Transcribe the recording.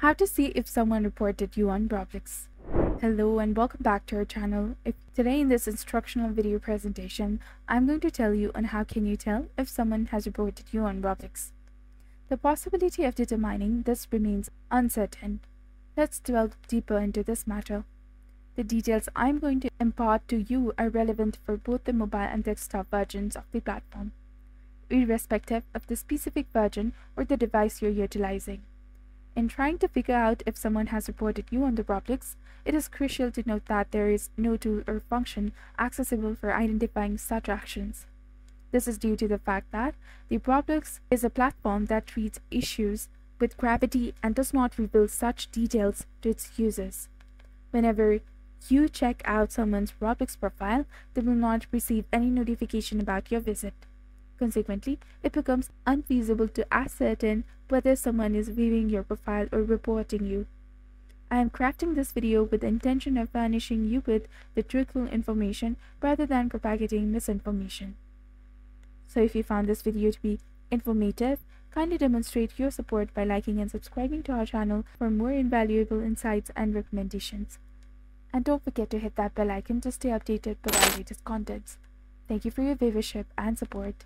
How to see if someone reported you on Roblox. Hello and welcome back to our channel. Today in this instructional video presentation, I'm going to tell you on how can you tell if someone has reported you on Roblox. The possibility of determining this remains uncertain. Let's delve deeper into this matter. The details I'm going to impart to you are relevant for both the mobile and desktop versions of the platform, irrespective of the specific version or the device you're utilizing. In trying to figure out if someone has reported you on the Roblox, it is crucial to note that there is no tool or function accessible for identifying such actions. This is due to the fact that the Roblox is a platform that treats issues with gravity and does not reveal such details to its users. Whenever you check out someone's Roblox profile, they will not receive any notification about your visit. Consequently, it becomes unfeasible to ascertain whether someone is viewing your profile or reporting you. I am crafting this video with the intention of furnishing you with the truthful information rather than propagating misinformation. So if you found this video to be informative, kindly demonstrate your support by liking and subscribing to our channel for more invaluable insights and recommendations. And don't forget to hit that bell icon to stay updated with our latest contents. Thank you for your viewership and support.